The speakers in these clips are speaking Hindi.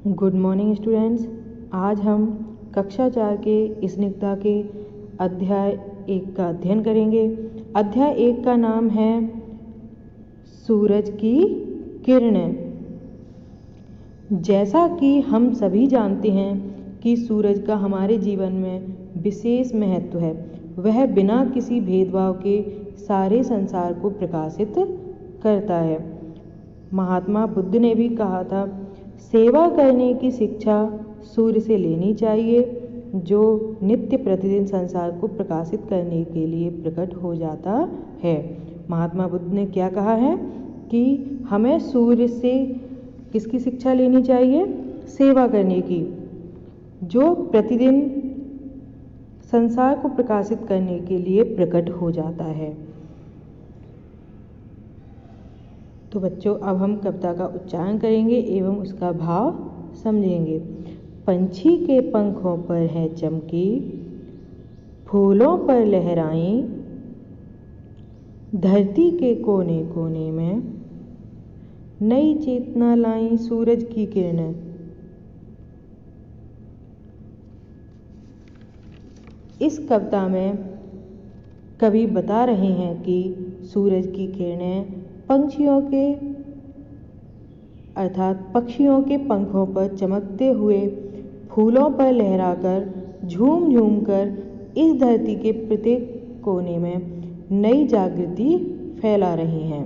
Good morning students. आज हम कक्षा 4 के स्निग्धा के अध्याय 1 का अध्ययन करेंगे। अध्याय 1 का नाम है सूरज की किरणें। जैसा कि हम सभी जानते हैं कि सूरज का हमारे जीवन में विशेष महत्व है। वह बिना किसी भेदभाव के सारे संसार को प्रकाशित करता है। महात्मा बुद्ध ने भी कहा था, सेवा करने की शिक्षा सूर्य से लेनी चाहिए, जो नित्य प्रतिदिन संसार को प्रकाशित करने के लिए प्रकट हो जाता है। महात्मा बुद्ध ने क्या कहा है कि हमें सूर्य से किसकी शिक्षा लेनी चाहिए? सेवा करने की, जो प्रतिदिन संसार को प्रकाशित करने के लिए प्रकट हो जाता है। तो बच्चों, अब हम कविता का उच्चारण करेंगे एवं उसका भाव समझेंगे। पंछी के पंखों पर है चमकी, फूलों पर लहराई, धरती के कोने कोने में नई चेतना लाई सूरज की किरणें। इस कविता में कवि बता रहे हैं कि सूरज की किरणें पंछियों के अर्थात पक्षियों के पंखों पर चमकते हुए, फूलों पर लहराकर, झूम झूम कर इस धरती के प्रत्येक कोने में नई जागृति फैला रही हैं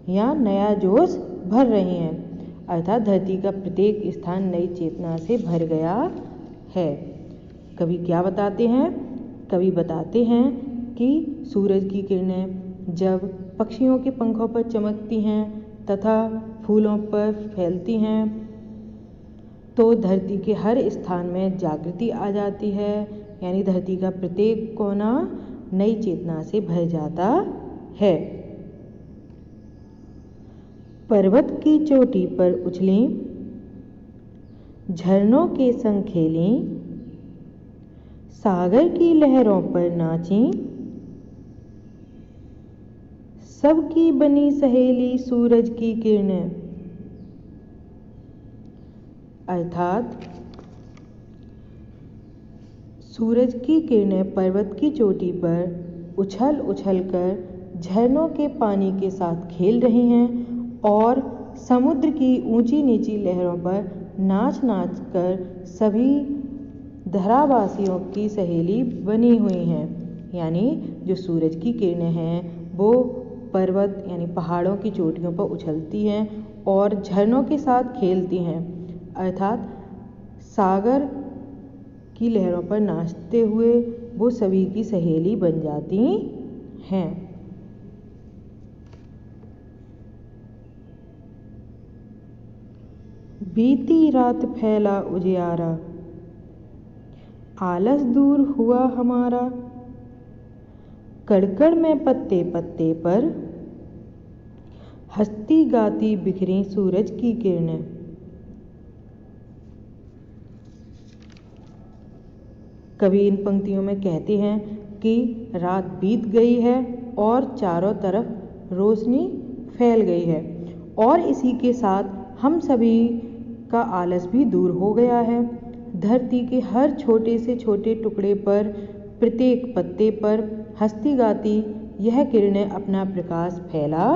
या नया जोश भर रही हैं। अर्थात धरती का प्रत्येक स्थान नई चेतना से भर गया है। कवि क्या बताते हैं? कवि बताते हैं कि सूरज की किरणें जब पक्षियों के पंखों पर चमकती हैं तथा फूलों पर फैलती हैं तो धरती के हर स्थान में जागृति आ जाती है, यानी धरती का प्रत्येक कोना नई चेतना से भर जाता है। पर्वत की चोटी पर उछली, झरनों के संग खेली, सागर की लहरों पर नाची, सबकी बनी सहेली सूरज की किरणें। अर्थात सूरज की किरणें पर्वत की चोटी पर उछल उछल कर झरनों के पानी के साथ खेल रही हैं और समुद्र की ऊंची नीची लहरों पर नाच नाच कर सभी धरावासियों की सहेली बनी हुई हैं। यानी जो सूरज की किरणें हैं वो पर्वत यानी पहाड़ों की चोटियों पर उछलती हैं और झरनों के साथ खेलती हैं, अर्थात सागर की लहरों पर नाचते हुए वो सभी की सहेली बन जाती हैं। बीती रात फैला उजियारा, आलस दूर हुआ हमारा, कड़कड़ में पत्ते पत्ते पर हंसती गाती बिखरी सूरज की किरणें। कवि इन पंक्तियों में कहते हैं कि रात बीत गई है और चारों तरफ रोशनी फैल गई है और इसी के साथ हम सभी का आलस भी दूर हो गया है। धरती के हर छोटे से छोटे टुकड़े पर, प्रत्येक पत्ते पर हंसती गाती यह किरणें अपना प्रकाश फैला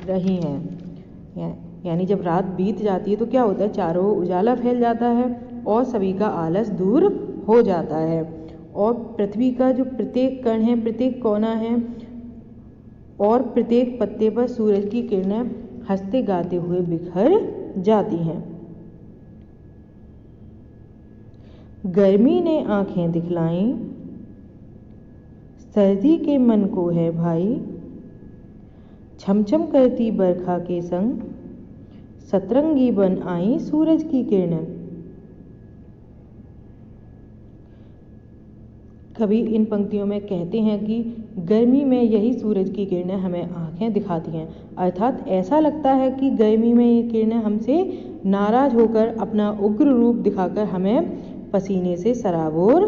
रही हैं। यानी जब रात बीत जाती है तो क्या होता है? चारों ओर उजाला फैल जाता है और सभी का आलस दूर हो जाता है और पृथ्वी का जो प्रत्येक कण है, प्रत्येक कोना है और प्रत्येक पत्ते पर सूरज की किरणें हंसते गाते हुए बिखर जाती हैं। गर्मी ने आंखें दिखलाईं, सर्दी के मन को है भाई, छमछम करती बरखा के संग सतरंगी बन आई सूरज की किरणें। कवि इन पंक्तियों में कहते हैं कि गर्मी में यही सूरज की किरणें हमें आंखें दिखाती हैं, अर्थात ऐसा लगता है कि गर्मी में ये किरणें हमसे नाराज होकर अपना उग्र रूप दिखाकर हमें पसीने से सराबोर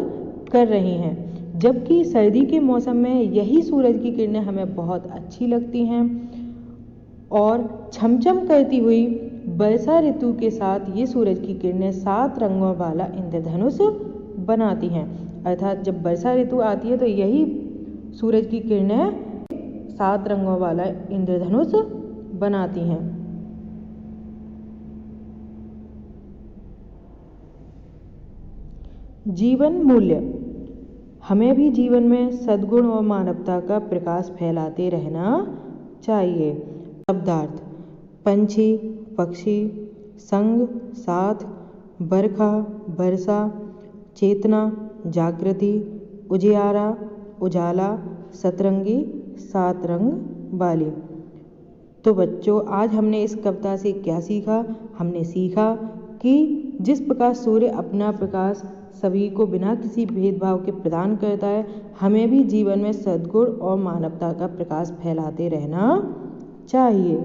कर रही हैं, जबकि सर्दी के मौसम में यही सूरज की किरणें हमें बहुत अच्छी लगती हैं और छमछम करती हुई वर्षा ऋतु के साथ ये सूरज की किरणें 7 रंगों वाला इंद्रधनुष बनाती हैं। अर्थात जब वर्षा ऋतु आती है तो यही सूरज की किरणें 7 रंगों वाला इंद्रधनुष बनाती हैं। जीवन मूल्य। हमें भी जीवन में सद्गुण और मानवता का प्रकाश फैलाते रहना चाहिए। शब्दार्थ: पंछी, पक्षी, संग, साथ, बरखा, वर्षा, चेतना, जागृति, उजियारा, उजाला, सतरंगी, 7 रंग वाली। तो बच्चों, आज हमने इस कविता से क्या सीखा? हमने सीखा कि जिस प्रकार सूर्य अपना प्रकाश सभी को बिना किसी भेदभाव के प्रदान करता है, हमें भी जीवन में सद्गुण और मानवता का प्रकाश फैलाते रहना चाहिए।